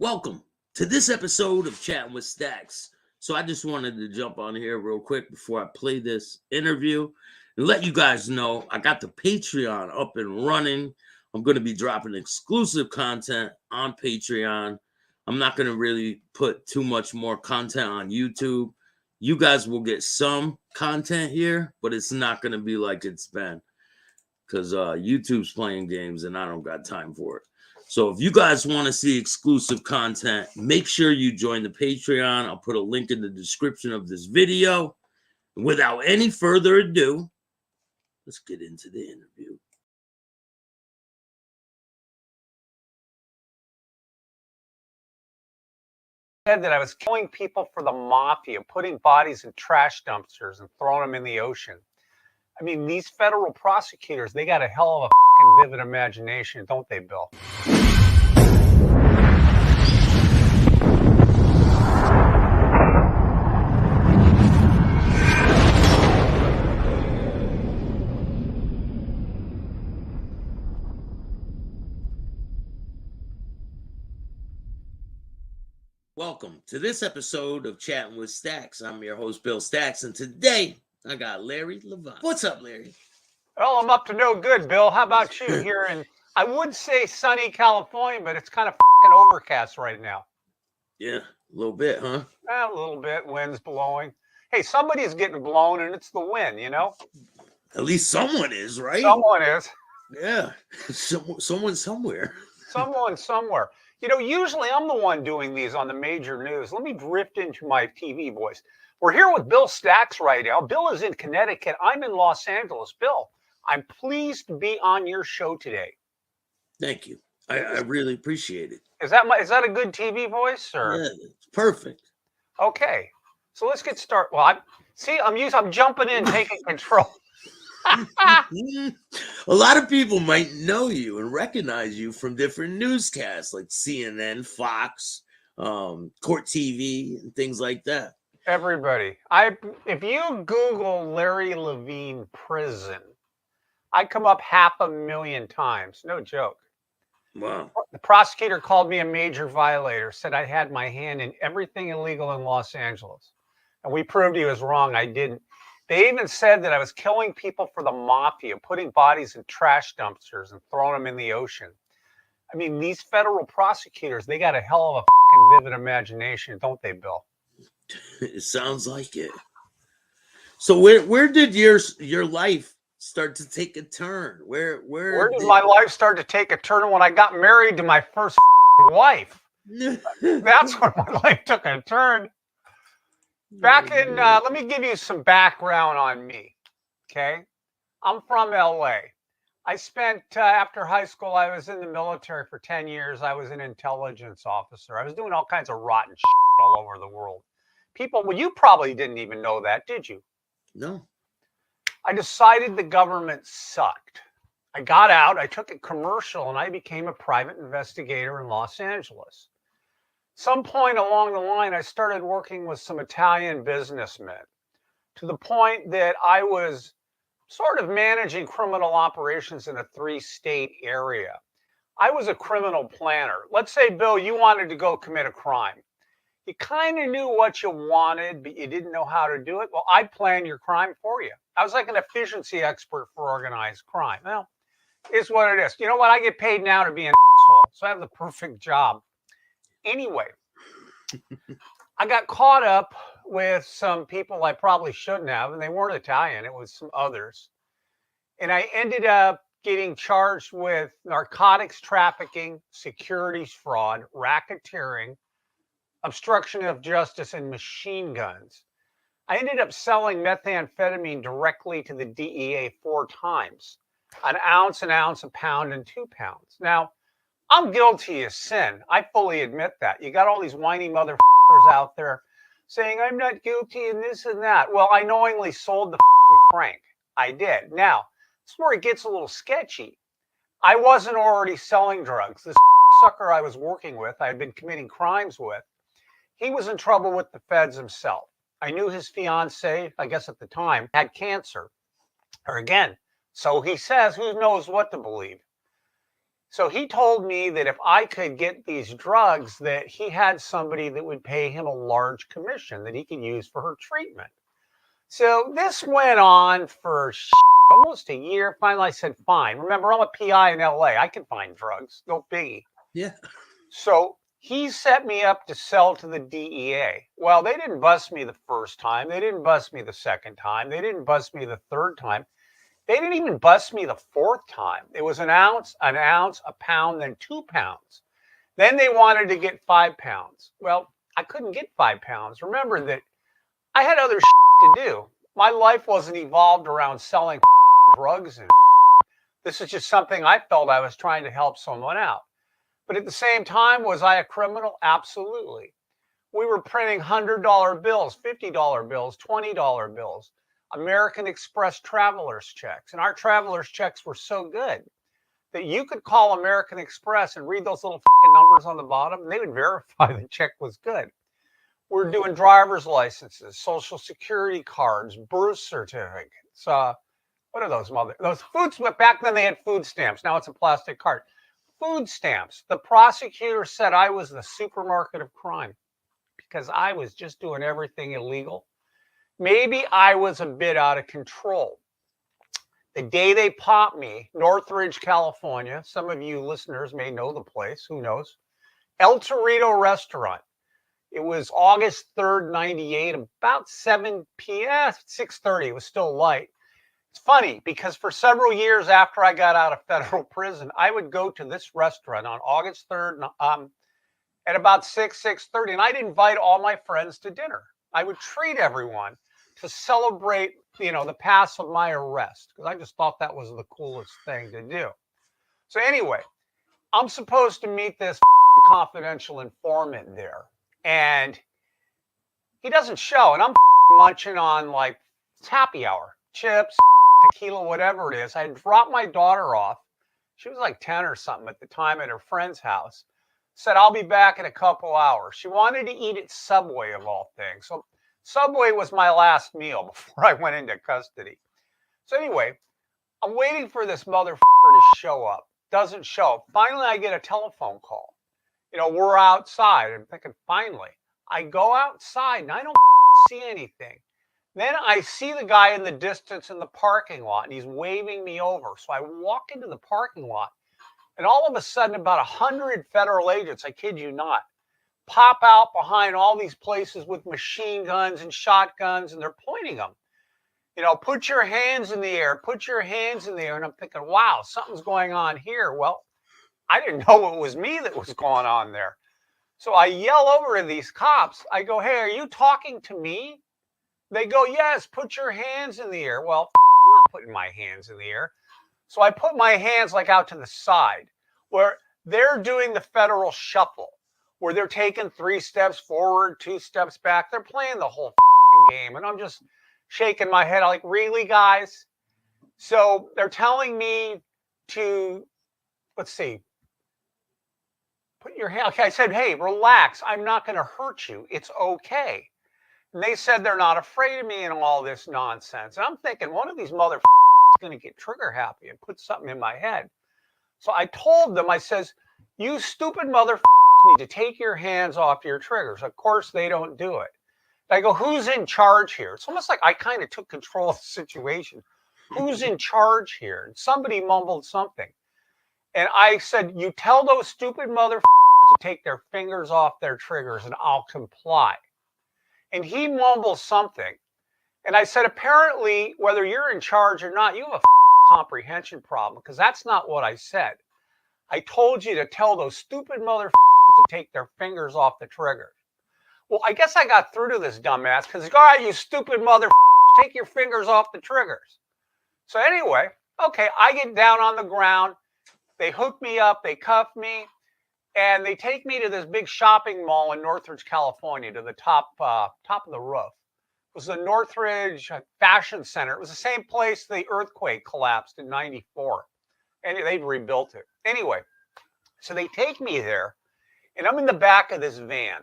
Welcome to this episode of Chatting with Staxx. So I just wanted to jump on here real quick before I play this interview and let you guys know I got the Patreon up and running. I'm going to be dropping exclusive content on Patreon. I'm not going to really put too much more content on YouTube. You guys will get some content here, but it's not going to be like it's been because YouTube's playing games and I don't got time for it. So if you guys want to see exclusive content, make sure you join the Patreon. I'll put a link in the description of this video. Without any further ado, let's get into the interview. Said that I was killing people for the mafia, putting bodies in trash dumpsters and throwing them in the ocean. I mean, these federal prosecutors, they got a hell of a fucking vivid imagination, don't they, Bill? Welcome to this episode of Chatting with Staxx. I'm your host, Bill Staxx, and today I got Larry Levine. What's up, Larry? Well, I'm up to no good, Bill. How about you here in, I would say sunny California, but it's kind of fucking overcast right now. Yeah, a little bit, huh? A little bit. Wind's blowing. Hey, somebody's getting blown, and it's the wind, you know? At least someone is, right? Someone is. Yeah, someone somewhere. Someone somewhere. You know, usually I'm the one doing these on the major news. Let me drift into my TV voice. We're here with Bill Staxx right now. Bill is in Connecticut. I'm in Los Angeles. Bill, I'm pleased to be on your show today. Thank you. I really appreciate it. Is that a good TV voice? Or? Yeah, it's perfect. Okay, so let's get started. Well, I'm jumping in, taking control. A lot of people might know you and recognize you from different newscasts like CNN, Fox, Court TV, and things like that. Everybody, if you Google Larry Levine prison, I come up 500,000 times. No joke. Wow. The prosecutor called me a major violator, said I had my hand in everything illegal in Los Angeles. And we proved he was wrong. I didn't. They even said that I was killing people for the mafia, putting bodies in trash dumpsters and throwing them in the ocean. I mean, these federal prosecutors, they got a hell of a fucking vivid imagination, don't they, Bill? It sounds like it. So where did your life start to take a turn? Where did my life start to take a turn? When I got married to my first wife. That's when my life took a turn. Back in, let me give you some background on me, okay? I'm from LA. I spent, after high school, I was in the military for 10 years. I was an intelligence officer. I was doing all kinds of rotten shit all over the world. Well, you probably didn't even know that, did you? No. I decided the government sucked. I got out, I took it commercial, and I became a private investigator in Los Angeles. Some point along the line, I started working with some Italian businessmen to the point that I was sort of managing criminal operations in a 3-state area. I was a criminal planner. Let's say, Bill, you wanted to go commit a crime. You kind of knew what you wanted, but you didn't know how to do it. Well, I'd plan your crime for you. I was like an efficiency expert for organized crime. Well, it's what it is. You know what? I get paid now to be an asshole, so I have the perfect job. Anyway, I got caught up with some people I probably shouldn't have, and they weren't Italian. It was some others. And I ended up getting charged with narcotics trafficking, securities fraud, racketeering, obstruction of justice, and machine guns. I ended up selling methamphetamine directly to the DEA 4 times, an ounce, a pound, and 2 pounds. Now, I'm guilty of sin. I fully admit that. You got all these whiny motherfuckers out there saying, I'm not guilty and this and that. Well, I knowingly sold the crank. I did. Now, this is where it gets a little sketchy. I wasn't already selling drugs. This sucker I was working with, I had been committing crimes with, he was in trouble with the feds himself. I knew his fiance, I guess at the time, had cancer. Or again, so he says, who knows what to believe. So he told me that if I could get these drugs, that he had somebody that would pay him a large commission that he could use for her treatment. So this went on for almost a year. Finally, I said, fine. Remember, I'm a PI in LA. I can find drugs. No biggie. Yeah. So he set me up to sell to the DEA. Well, they didn't bust me the first time. They didn't bust me the second time. They didn't bust me the third time. They didn't even bust me the fourth time. It was an ounce, a pound, then 2 pounds. Then they wanted to get 5 pounds. Well, I couldn't get 5 pounds. Remember that I had other to do. My life wasn't evolved around selling drugs. And this is just something I felt I was trying to help someone out. But at the same time, was I a criminal? Absolutely. We were printing $100 bills, $50 bills, $20 bills. American Express traveler's checks. And our traveler's checks were so good that you could call American Express and read those little numbers on the bottom, and they would verify the check was good. We're doing driver's licenses, social security cards, birth certificates. What are those those food? Back then they had food stamps. Now it's a plastic card. Food stamps. The prosecutor said I was the supermarket of crime because I was just doing everything illegal. Maybe I was a bit out of control. The day they popped me, Northridge, California. Some of you listeners may know the place. Who knows? El Torito Restaurant. It was August 3rd, 98, about 7 p.m., 6:30. It was still light. It's funny because for several years after I got out of federal prison, I would go to this restaurant on August 3rd at about 6:30, and I'd invite all my friends to dinner. I would treat everyone to celebrate, the pass of my arrest, because I just thought that was the coolest thing to do. So anyway, I'm supposed to meet this confidential informant there, and he doesn't show, and I'm munching on like it's happy hour, chips, tequila, whatever it is. I dropped my daughter off. She was like 10 or something at the time at her friend's house. Said, I'll be back in a couple hours. She wanted to eat at Subway of all things. So Subway was my last meal before I went into custody. So anyway, I'm waiting for this motherfucker to show up. Doesn't show up. Finally, I get a telephone call. We're outside. I'm thinking, finally. I go outside and I don't see anything. Then I see the guy in the distance in the parking lot and he's waving me over. So I walk into the parking lot and all of a sudden about 100 federal agents, I kid you not, pop out behind all these places with machine guns and shotguns and they're pointing them. Put your hands in the air, put your hands in the air. And I'm thinking, wow, something's going on here. Well, I didn't know it was me that was going on there. So I yell over to these cops. I go, hey, are you talking to me? They go, yes, put your hands in the air. Well, I'm not putting my hands in the air. So I put my hands like out to the side where they're doing the federal shuffle, where they're taking 3 steps forward, 2 steps back. They're playing the whole game. And I'm just shaking my head like, really, guys? So they're telling me to, let's see, put your hand. Okay, I said, hey, relax. I'm not going to hurt you. It's okay. And they said they're not afraid of me and all this nonsense. And I'm thinking one of these motherfuckers is going to get trigger happy and put something in my head. So I told them, I says, you stupid motherfuckers need to take your hands off your triggers. Of course, they don't do it. I go, who's in charge here? It's almost like I kind of took control of the situation. Who's in charge here? And somebody mumbled something. And I said, you tell those stupid motherfuckers to take their fingers off their triggers and I'll comply. And he mumbles something. And I said, apparently, whether you're in charge or not, you have a comprehension problem because that's not what I said. I told you to tell those stupid motherfuckers to take their fingers off the trigger. Well, I guess I got through to this dumbass because, all right, you stupid motherfuckers, take your fingers off the triggers. So anyway, okay, I get down on the ground. They hook me up. They cuff me. And they take me to this big shopping mall in Northridge, California, to the top of the roof. It was the Northridge Fashion Center. It was the same place the earthquake collapsed in '94. And they'd rebuilt it. Anyway, so they take me there, and I'm in the back of this van.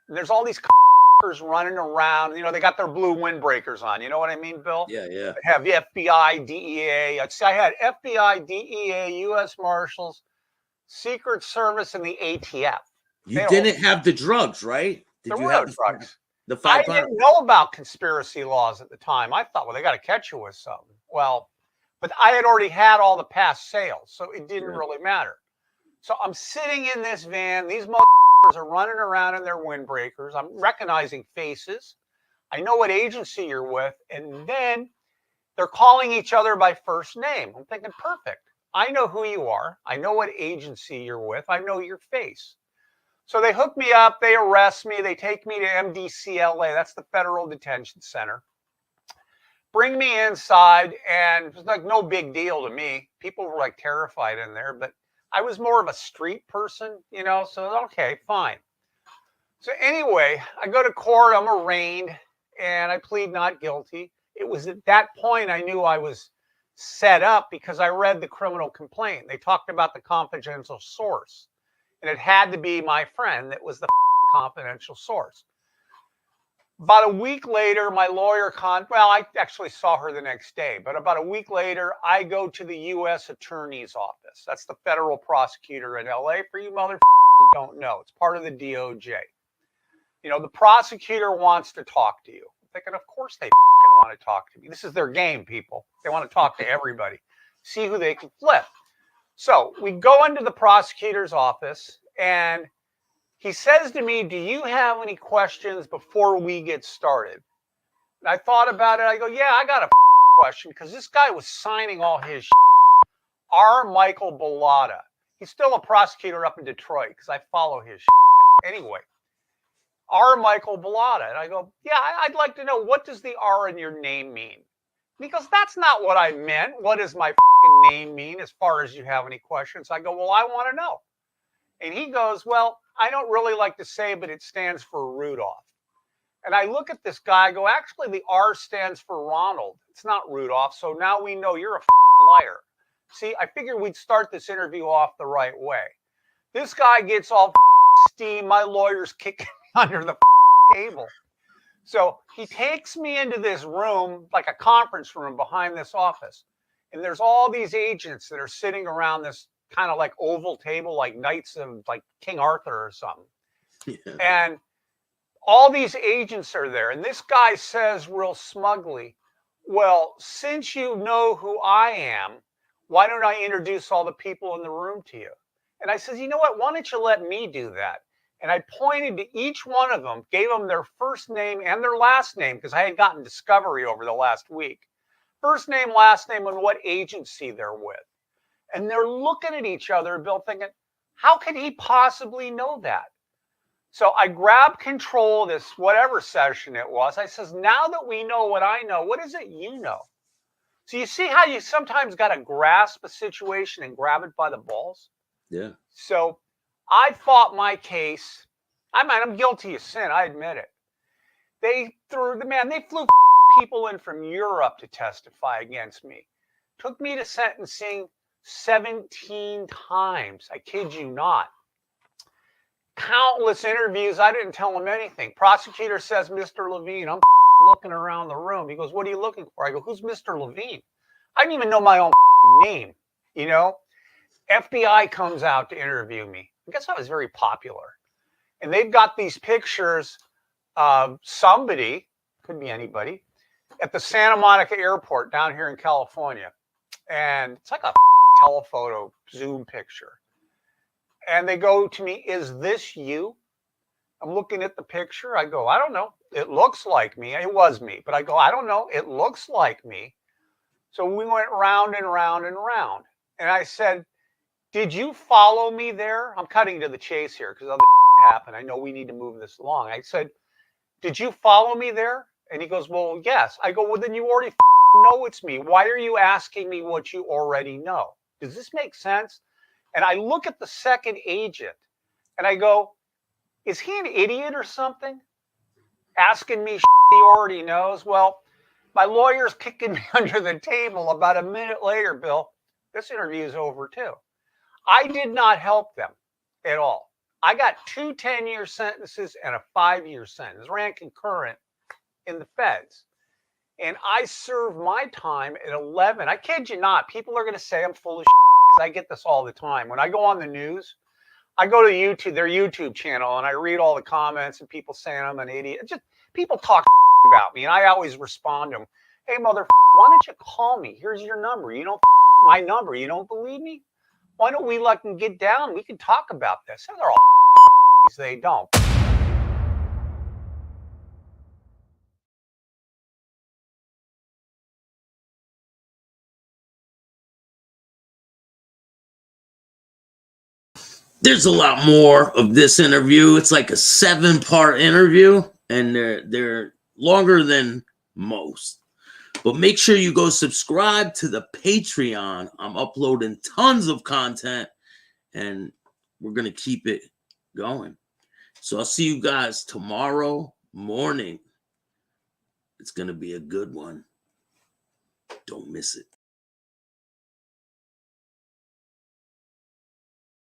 And there's all these running around. They got their blue windbreakers on. You know what I mean, Bill? Yeah. They have the FBI, DEA. I had FBI, DEA, U.S. Marshals. Secret Service and the ATF. You didn't have the drugs, right? Did There you were have no drugs. the I 5 pounds? didn't know about conspiracy laws at the time. I thought, well, they got to catch you with something. Well, but I had already had all the past sales, so it didn't really matter. So I'm sitting in this van. These motherfuckers are running around in their windbreakers. I'm recognizing faces. I know what agency you're with. And then they're calling each other by first name. I'm thinking, perfect. I know who you are. I know what agency you're with. I know your face. So they hook me up. They arrest me. They take me to MDCLA. That's the Federal Detention Center. Bring me inside. And it was like no big deal to me. People were like terrified in there. But I was more of a street person, you know. So, okay, fine. So anyway, I go to court. I'm arraigned. And I plead not guilty. It was at that point I knew I was set up because I read the criminal complaint. They talked about the confidential source. And it had to be my friend that was the confidential source. About a week later, my lawyer well, I actually saw her the next day. But about a week later, I go to the U.S. Attorney's Office. That's the federal prosecutor in L.A. For you motherfuckers who don't know, it's part of the DOJ. You know, the prosecutor wants to talk to you. Thinking, of course they want to talk to me. This is their game, people. They want to talk to everybody, see who they can flip. So we go into the prosecutor's office, and he says to me, do you have any questions before we get started? And I thought about it. I go, yeah, I got a question, because this guy was signing all his R. Michael Bellata. He's still a prosecutor up in Detroit, because I follow his anyway. R. Michael Bellata. And I go, yeah, I'd like to know, what does the R in your name mean? And he goes, that's not what I meant. What does my name mean as far as you have any questions? I go, well, I want to know. And he goes, well, I don't really like to say, but it stands for Rudolph. And I look at this guy, I go, actually, the R stands for Ronald. It's not Rudolph. So now we know you're a liar. See, I figured we'd start this interview off the right way. This guy gets all steam. My lawyer's kicking under the table. So he takes me into this room, like a conference room behind this office. And there's all these agents that are sitting around this kind of like oval table, like knights of like King Arthur or something. Yeah. And all these agents are there. And this guy says real smugly, well, since you know who I am, why don't I introduce all the people in the room to you? And I says, you know what? Why don't you let me do that? And I pointed to each one of them, gave them their first name and their last name, because I had gotten discovery over the last week. First name, last name, and what agency they're with. And they're looking at each other, Bill, thinking, how could he possibly know that? So I grabbed control of this, whatever session it was. I says, now that we know what I know, what is it you know? So you see how you sometimes got to grasp a situation and grab it by the balls? Yeah. So I fought my case. I'm guilty of sin. I admit it. They flew people in from Europe to testify against me. Took me to sentencing 17 times. I kid you not. Countless interviews. I didn't tell them anything. Prosecutor says, Mr. Levine, I'm looking around the room. He goes, what are you looking for? I go, who's Mr. Levine? I didn't even know my own name, you know? FBI comes out to interview me. I guess I was very popular. And they've got these pictures of somebody, could be anybody, at the Santa Monica airport down here in California. And it's like a telephoto Zoom picture. And they go to me, is this you? I'm looking at the picture. I go, I don't know. It looks like me. It was me. But I go, I don't know. It looks like me. So we went round and round and round. And I said, did you follow me there? I'm cutting to the chase here because other happened. I know we need to move this along. I said, did you follow me there? And he goes, well, yes. I go, well, then you already know it's me. Why are you asking me what you already know? Does this make sense? And I look at the second agent and I go, is he an idiot or something? Asking me he already knows. Well, my lawyer's kicking me under the table. About a minute later, Bill, this interview is over too. I did not help them at all. I got 2 10-year sentences and a 5-year sentence, ran concurrent in the feds. And I served my time at 11. I kid you not. People are going to say I'm full of shit. because I get this all the time. When I go on the news, I go to YouTube, their YouTube channel, and I read all the comments and people saying I'm an idiot. Just people talk about me, and I always respond to them. Hey, mother, why don't you call me? Here's your number. You don't my number. You don't believe me? Why don't we like get down? We can talk about this. And they're all they don't. There's a lot more of this interview. It's like a 7-part interview, and they're longer than most. But make sure you go subscribe to the Patreon. I'm uploading tons of content, and we're going to keep it going. So I'll see you guys tomorrow morning. It's going to be a good one. Don't miss it.